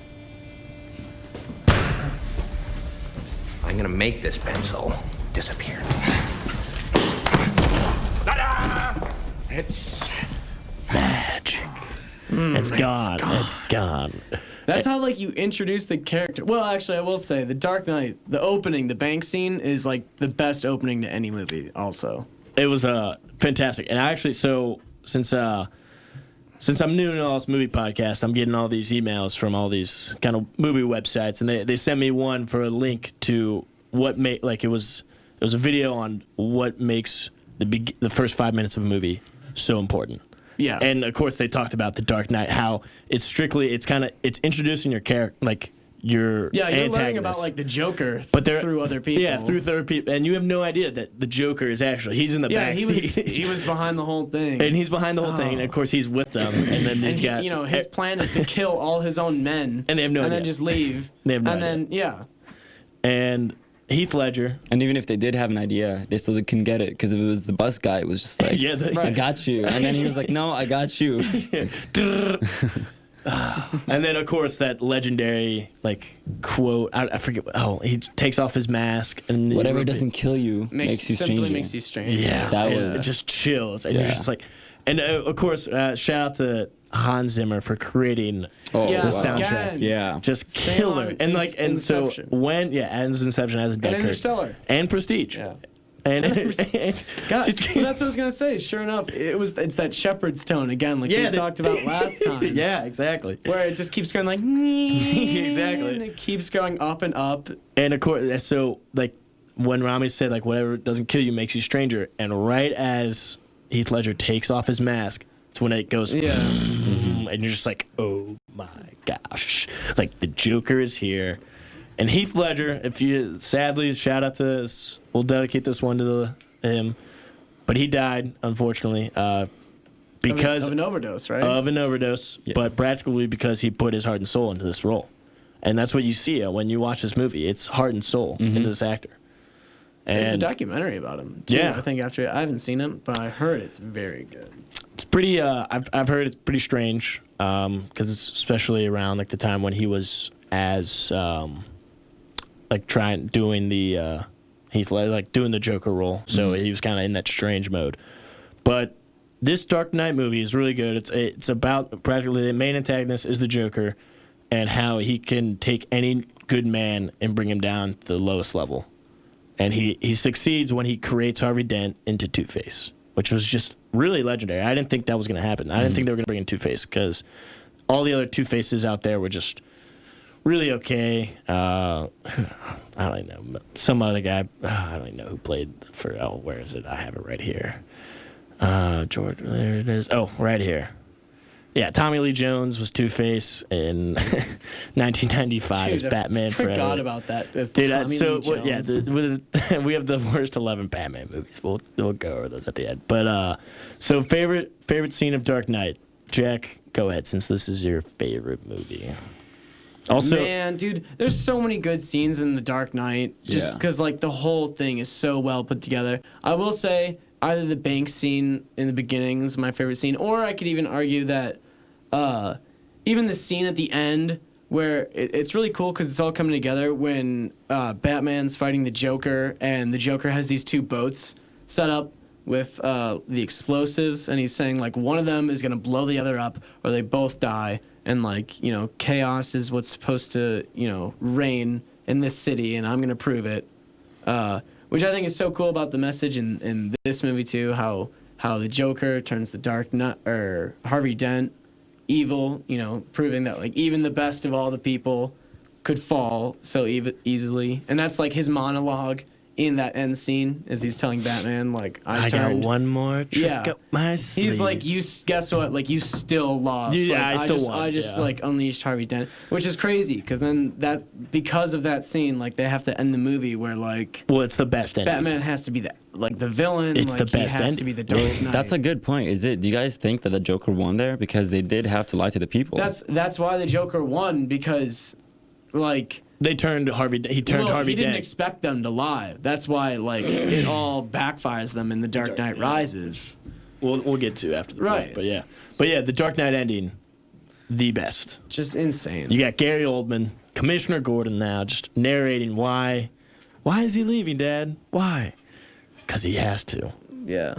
I'm gonna make this pencil disappear. Ta-da! It's Magic. It's gone. It's gone. That's how like you introduce the character. Well, actually, I will say The Dark Knight, the opening, the bank scene is like the best opening to any movie. Also, It was fantastic. And I actually since I'm new to all this movie podcast, I'm getting all these emails from all these kind of movie websites, and they sent me one for a link to what made like it was a video on what makes the first 5 minutes of a movie so important. yeah. And of course, they talked about The Dark Knight, how it's introducing your character, like your yeah, you're learning antagonist. about like the Joker But they're through other people. Yeah, through third people, and you have no idea that the Joker is he's in the Yeah, back he was seat. he was behind the whole thing. And he's behind the whole thing, and of course he's with them. And then And he's he- got, you know, his plan is to kill all his own men, And they have no and then idea. just leave. They have no and idea. then yeah, and Heath Ledger. And even if they did have an idea, they still couldn't get it because if it was the bus guy, it was just like, Yeah, I got you. And then he was like, no, I got you. And then of course that legendary like quote. I forget. He takes off his mask and Whatever doesn't kill you makes you simply stranger. makes you stranger. Yeah, That and was- it just chills, and Yeah. you're just like, and of course, shout out to Hans Zimmer for creating Oh, Yeah, the wow. soundtrack. again. Yeah. Just Same killer, on and like, and Inception. so as Inception as a And Dunkirk, Interstellar. and Prestige, Yeah. and God, well, that's what I was gonna say. Sure enough, it's that shepherd's tone again, like we talked about last time. yeah, exactly. Where it just keeps going like Exactly. and it keeps going up and up. And of course, so like when Rami said like whatever doesn't kill you makes you stranger, and right as Heath Ledger takes off his mask, it's when it goes, Yeah. and you're just like, oh my gosh, like the Joker is here. And Heath Ledger, sadly, shout out to us, we'll dedicate this one to him, but he died unfortunately because of an overdose, right? of an overdose, but practically because he put his heart and soul into this role. And that's what you see when you watch this movie. It's heart and soul into this actor. There's a And documentary about him. Too, Yeah. I think I haven't seen it, but I heard it's very good. it's pretty, I've heard it's pretty strange because it's especially around like the time when he was as, like doing the, Heath Ledger, like doing the Joker role. So he was kind of in that strange mode. But this Dark Knight movie is really good. It's about practically the main antagonist is the Joker, and how he can take any good man and bring him down to the lowest level. And he succeeds when he creates Harvey Dent into Two-Face, which was just really legendary. I didn't think that was going to happen. I didn't think they were going to bring in Two-Face because all the other Two-Faces out there were just really okay. I don't know. Some other guy, I don't even know who played for, where is it? I have it right here. George, there it is. Oh, right here. Yeah, Tommy Lee Jones was Two-Face in 1995 as Batman. I forgot about that. Dude, we have the worst 11 Batman movies. We'll go over those at the end. But so favorite scene of Dark Knight, Jack. Go ahead, since this is your favorite movie. Also, man, dude, there's so many good scenes in The Dark Knight. Just because like the whole thing is so well put together. I will say either the bank scene in the beginning is my favorite scene, or I could even argue that even the scene at the end where it's really cool because it's all coming together when Batman's fighting the Joker, and the Joker has these two boats set up with the explosives, and he's saying like one of them is going to blow the other up or they both die, and like, you know, chaos is what's supposed to, you know, reign in this city, and I'm going to prove it. Which I think is so cool about the message in this movie too, how the Joker turns the Dark Knight, or Harvey Dent, evil, you know, proving that like even the best of all the people could fall so easily. And that's like his monologue in that end scene as he's telling Batman, like, I got one more trick up my sleeve. He's like, guess what? Like, you still lost. Yeah, like, I still won. I just like unleashed Harvey Dent, which is crazy because then because of that scene, like they have to end the movie where like, well, it's the best ending. Batman has to be the villain. It's like, the best he has ending. to be the Dark Knight. That's a good point. Do you guys think that the Joker won there because they did have to lie to the people? That's why the Joker won, because like they turned Harvey. He turned Harvey He didn't Dent. expect them to lie. That's why like it all backfires them in The Dark Knight Rises. We'll get to after the Right. break, but yeah, the Dark Knight ending, the best. Just insane. You got Gary Oldman, Commissioner Gordon now, just narrating why is he leaving, Dad? Why? Because he has to. Yeah.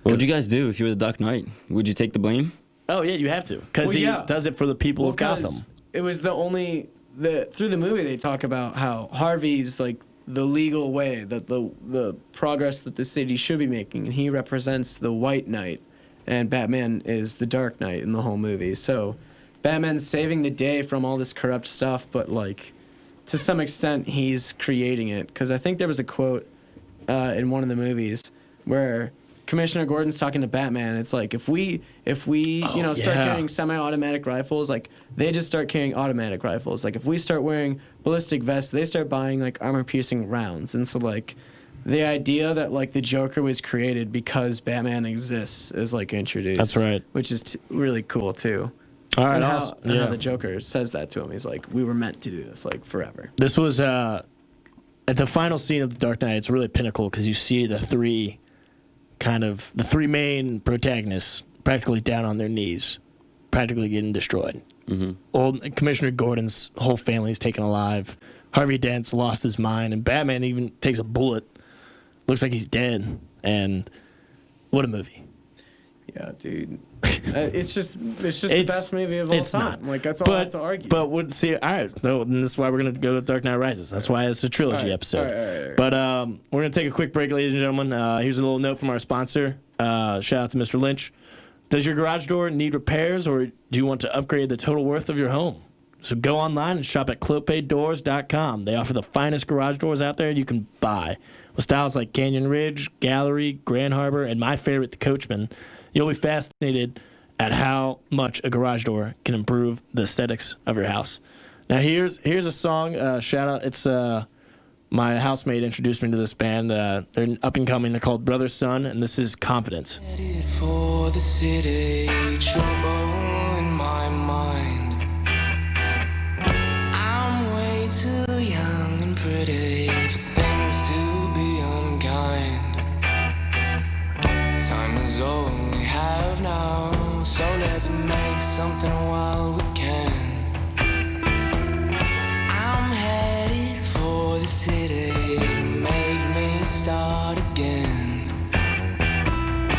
What would you guys do if you were the Dark Knight? Would you take the blame? Oh yeah, you have to, because he does it for the people of 'cause Gotham. It was through the movie they talk about how Harvey's like the legal way, that the progress that the city should be making, and he represents the White Knight, and Batman is the Dark Knight in the whole movie. So Batman's saving the day from all this corrupt stuff, but like to some extent he's creating it, because I think there was a quote in one of the movies where Commissioner Gordon's talking to Batman. It's like if we start carrying semi-automatic rifles, like they just start carrying automatic rifles. Like if we start wearing ballistic vests, they start buying like armor-piercing rounds. And so like the idea that like the Joker was created because Batman exists is like introduced. That's right. Which is really cool too. All right, And awesome. how the Joker says that to him. He's like, we were meant to do this like forever. This was at the final scene of The Dark Knight. It's really pinnacle because you see the three main protagonists practically down on their knees, practically getting destroyed. Mm-hmm. Old Commissioner Gordon's whole family is taken alive. Harvey Dent's lost his mind, and Batman even takes a bullet. Looks like he's dead. And what a movie! Yeah, dude. It's just the best movie of all time. Not. Like that's all I have to argue. But all right, so and this is why we're gonna go to Dark Knight Rises. That's why it's a trilogy episode. All right. But we're gonna take a quick break, ladies and gentlemen. Here's a little note from our sponsor. Shout out to Mr. Lynch. Does your garage door need repairs, or do you want to upgrade the total worth of your home? So go online and shop at clopedoors.com. They offer the finest garage doors out there you can buy, with styles like Canyon Ridge, Gallery, Grand Harbor, and my favorite, the Coachman. You'll be fascinated at how much a garage door can improve the aesthetics of your house. Now here's a song, shout out. It's my housemate introduced me to this band. They're up and coming. They're called Brother Sun, and this is Confidence. Headed for the city, trouble in my mind. I'm way too young and pretty for things to be unkind. Time is all we have now, so let's make something while we can. I'm headed for the city to make me start again.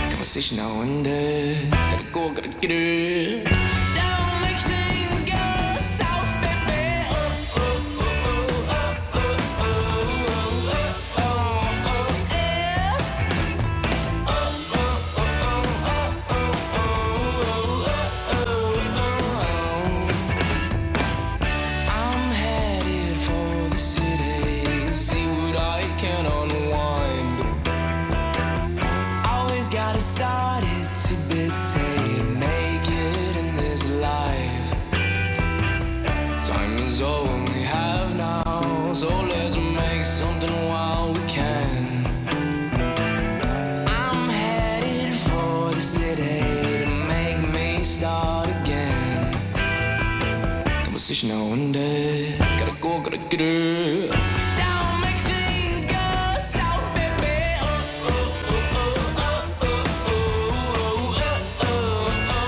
Conversation now and then, gotta go, gotta get it. Don't make things go south, baby. start again. Conversation now one day. Gotta go, gotta get it. Don't make things go south, baby. Oh, oh, oh, oh, oh, oh, oh, oh, oh,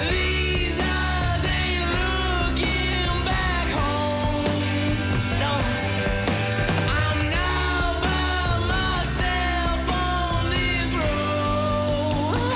These eyes ain't looking back home. No, I'm now by myself on this road.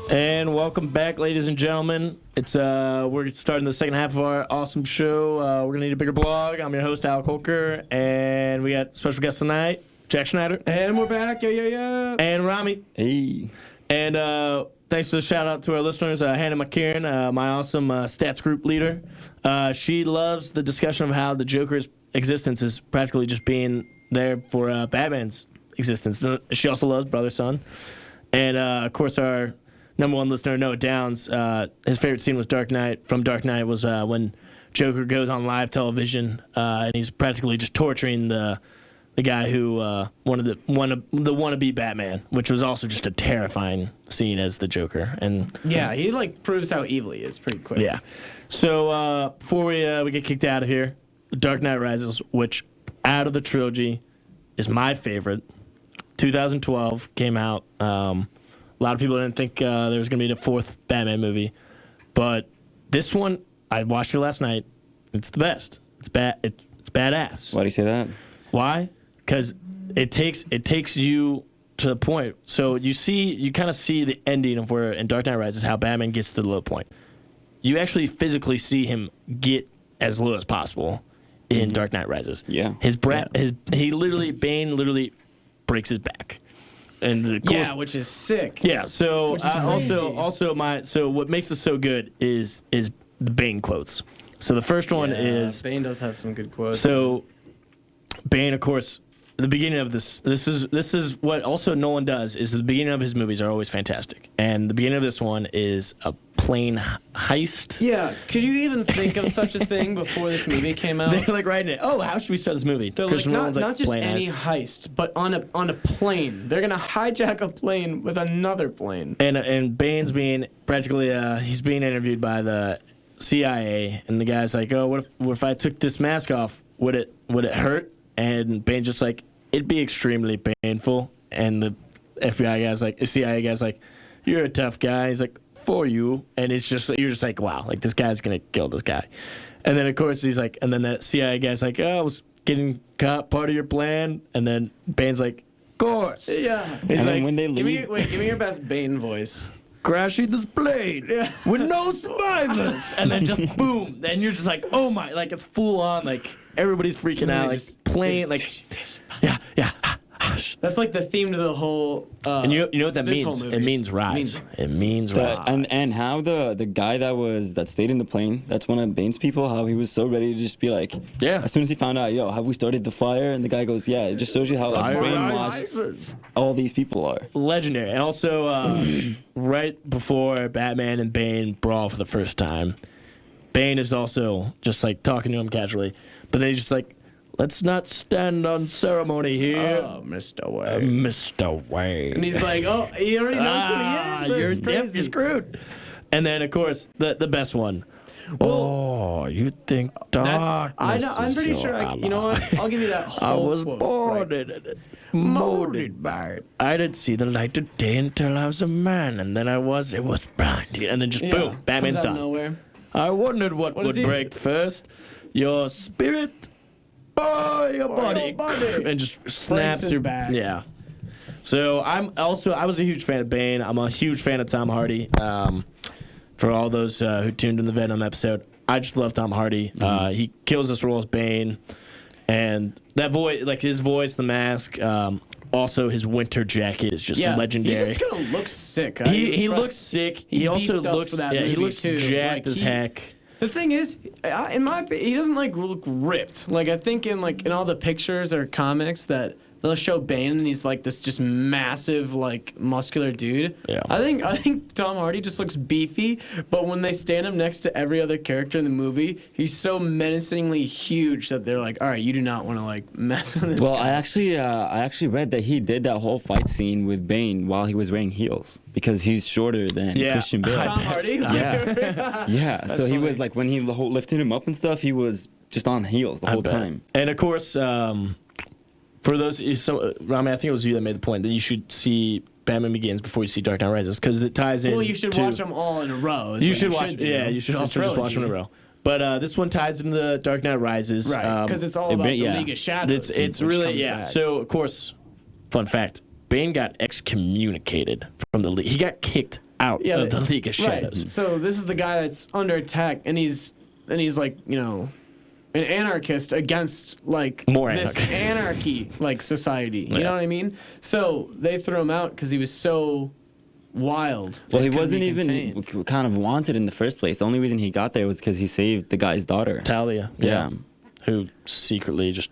And welcome back, ladies and gentlemen. It's we're starting the second half of our awesome show. We're gonna need a bigger blog. I'm your host, Al Colker, and we got special guest tonight, Jack Schneider, And we're back. Yeah. and Rami. Hey. And thanks for the shout out to our listeners, Hannah McKieran, my awesome stats group leader. She loves the discussion of how the Joker's existence is practically just being there for Batman's existence. She also loves Brother Sun. And of course, our number one listener, Noah Downs, his favorite scene was Dark Knight. From Dark Knight was when Joker goes on live television and he's practically just torturing the guy who wanted the wannabe Batman, which was also just a terrifying scene as the Joker. And Yeah, he like proves how evil he is pretty quick. yeah. So before we get kicked out of here, Dark Knight Rises, which out of the trilogy is my favorite. 2012 came out. A lot of people didn't think there was going to be the fourth Batman movie, but this one I watched it last night. It's the best. It's badass. Why do you say that? Why? Because it takes you to the point. So you kind of see the ending of where in Dark Knight Rises how Batman gets to the low point. You actually physically see him get as low as possible in Dark Knight Rises. Yeah. Bane literally breaks his back. And the Yeah, which is sick. yeah. So Which is crazy. so what makes it so good is the Bane quotes. So the first one is Bane does have some good quotes. so Bane, of course, the beginning of this is what also Nolan does is the beginning of his movies are always fantastic, and the beginning of this one is a plane heist. Yeah, could you even think of such a thing before this movie came out? They're like writing it. Oh, how should we start this movie? They're like, Christopher not, Nolan's not just plane any heist. heist, but on a plane. They're gonna hijack a plane with another plane. And Bane's being practically he's being interviewed by the CIA, and the guy's like, "Oh, what if I took this mask off? Would it hurt?" And Bane's just like, "It'd be extremely painful." And the CIA guy's like, "You're a tough guy." He's like, "For you," and it's just you're just like, "Wow, like this guy's gonna kill this guy." And then of course he's like, and then that CIA guy's like, "Oh, I was getting caught, part of your plan." And then Bane's like, "Of course." Yeah. He's And like, then when they Give me, leave, give me your best Bane voice. crashing this plane with no survivors, and then just boom, and you're just like, oh my, like it's full on, like everybody's freaking out, like plane, like yeah. That's like the theme to the whole. And you know what that this whole means? movie. It means rise. It means rise. and how the guy that stayed in the plane, that's one of Bane's people, how he was so ready to just be like, Yeah. As soon as he found out, have we started the fire? And the guy goes, yeah. It just shows you how like, Fire brainwashed all these people are. Legendary. And also, right before Batman and Bane brawl for the first time, Bane is also just like talking to him casually. But then he's just like, let's not stand on ceremony here. Oh, Mr. Wayne. Mr. Wayne. And he's like, oh, he already knows who he is. You're It's crazy. screwed. And then, of course, the best one. You think darkness I'm pretty is sure. your You know what? I'll give you that I whole was quote. born Right. in it, molded by it. I didn't see the light of day until I was a man, and then it was blinded. And then just Yeah, boom, Batman's comes out of done. nowhere. I wondered what What would is he- break first, your spirit or your body, and just snaps his your back. Yeah. So I was a huge fan of Bane. I'm a huge fan of Tom Hardy. For all those who tuned in the Venom episode, I just love Tom Hardy. He kills this role as Bane, and that voice, like his voice, the mask, also his winter jacket is just legendary. He's just gonna look sick. He looks sick. He also beefed up looks for that he movie, looks too. jacked Like, as he- heck. The thing is, in my opinion, he doesn't like look ripped. Like I think in all the pictures or comics that they'll show Bane and he's like this just massive like muscular dude. Yeah. I think Tom Hardy just looks beefy, but when they stand him next to every other character in the movie, he's so menacingly huge that they're like, all right, you do not want to like mess with this. Well, guy. I actually read that he did that whole fight scene with Bane while he was wearing heels because he's shorter than Yeah. Christian Bale. Tom Hardy. Yeah. Yeah, so he was funny. like when he lifted him up and stuff, he was just on heels the whole bet. time. And of course, for those, Rami, I think it was you that made the point that you should see Batman Begins before you see Dark Knight Rises because it ties in. Well, you should watch them all in a row. is You what should watch. do. You should It's a also just watch them in a trilogy. row. But this one ties into the Dark Knight Rises, Right, because it's all about the League of Shadows. It's which really comes back. So of course, fun fact: Bane got excommunicated from the league. He got kicked out of the League of Shadows. Right. So this is the guy that's under attack, and he's like an anarchist against like More this anarchy like society. You Yeah. know what I mean? So they threw him out because he was so wild. Well, he couldn't wasn't be even contained. kind of wanted in the first place. The only reason he got there was because he saved the guy's daughter. Talia, Yeah. who secretly just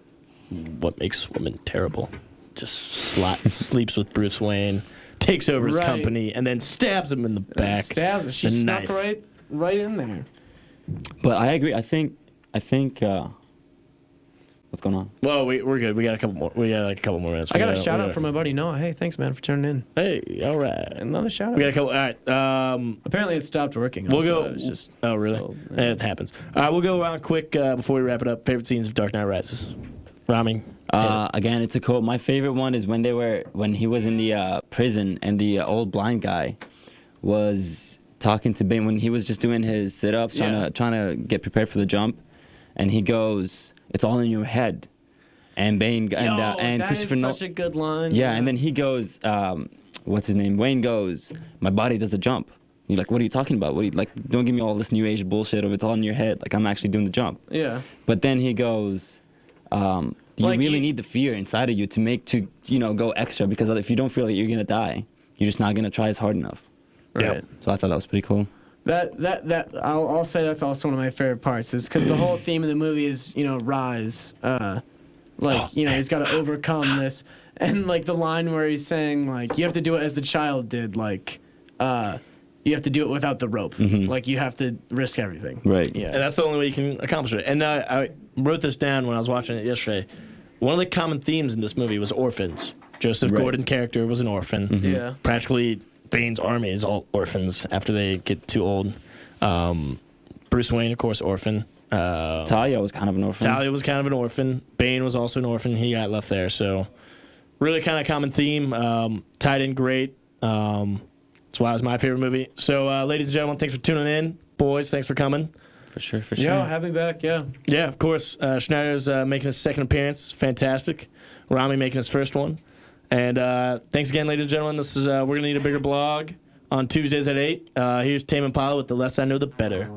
what makes women terrible, just sleeps with Bruce Wayne, takes over his Right. company, and then stabs him in the back. Stabs her. She The snuck knife. right in there. But I agree. I think. What's going on? Well, we're good. We got a couple more. We got like a couple more minutes. I got a shout out from my buddy Noah. Hey, thanks man for tuning in. Hey, all right. Another shout out. We got a couple. All right. Apparently it stopped working. We'll also. go. It was just Oh, really? so- It happens. All right, we'll go around quick before we wrap it up. Favorite scenes of Dark Knight Rises. Rami. Again, it's a quote. My favorite one is when he was in the prison and the old blind guy was talking to Bane when he was just doing his sit-ups, Yeah. trying to get prepared for the jump, and he goes, "It's all in your head," and Bane and that Christopher is Nolan. such a good line. Yeah, and then he goes, what's his name? Wayne goes, "My body does a jump." You're like, "What are you talking about? Don't give me all this new age bullshit of it's all in your head. Like I'm actually doing the jump." Yeah. But then he goes, "Do you Like really he- need the fear inside of you to go extra? Because if you don't feel like you're gonna die, you're just not gonna try as hard enough." Right. So I thought that was pretty cool. That I'll say that's also one of my favorite parts is because the whole theme of the movie is rise, he's got to overcome this, and like the line where he's saying like you have to do it as the child did, like you have to do it without the rope, like you have to risk everything. Right. And Yeah. that's the only way you can accomplish it. And I wrote this down when I was watching it yesterday. One of the common themes in this movie was orphans. Joseph Right. Gordon character was an orphan. Yeah. Practically, Bane's army is all orphans after they get too old. Bruce Wayne, of course, orphan. Talia was kind of an orphan. Talia was kind of an orphan. Bane was also an orphan. He got left there. So, really kind of common theme. Tied in great. That's why it was my favorite movie. So, ladies and gentlemen, thanks for tuning in. Boys, thanks for coming. For sure. Yeah, have me back. Yeah. Yeah, of course. Schneider's making his second appearance. Fantastic. Rami making his first one. And thanks again, ladies and gentlemen. This is we're gonna need a bigger blog on Tuesdays at 8. Here's Tame Impala with The Less I Know, the Better.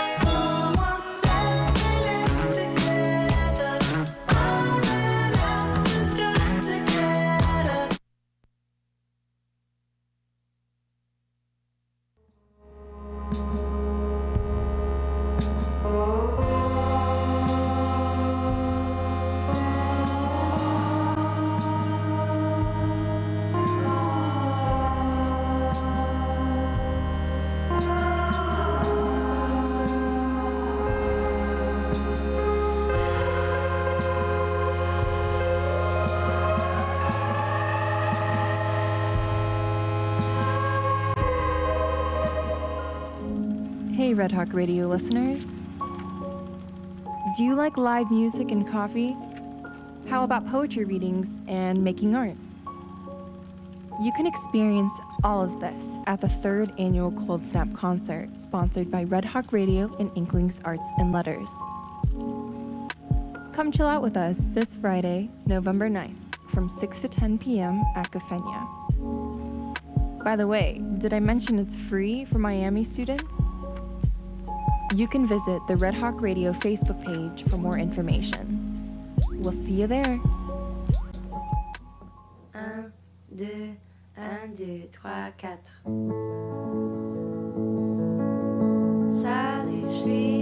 Someone said we live together. I ran out the door. Hey, Red Hawk Radio listeners. Do you like live music and coffee? How about poetry readings and making art? You can experience all of this at the 3rd annual Cold Snap concert, sponsored by Red Hawk Radio and Inklings Arts and Letters. Come chill out with us this Friday, November 9th, from 6 to 10 p.m. at Cafeña. By the way, did I mention it's free for Miami students? You can visit the Red Hawk Radio Facebook page for more information. We'll see you there. 1, 2, 1, 2, 3, 4. Salut, je suis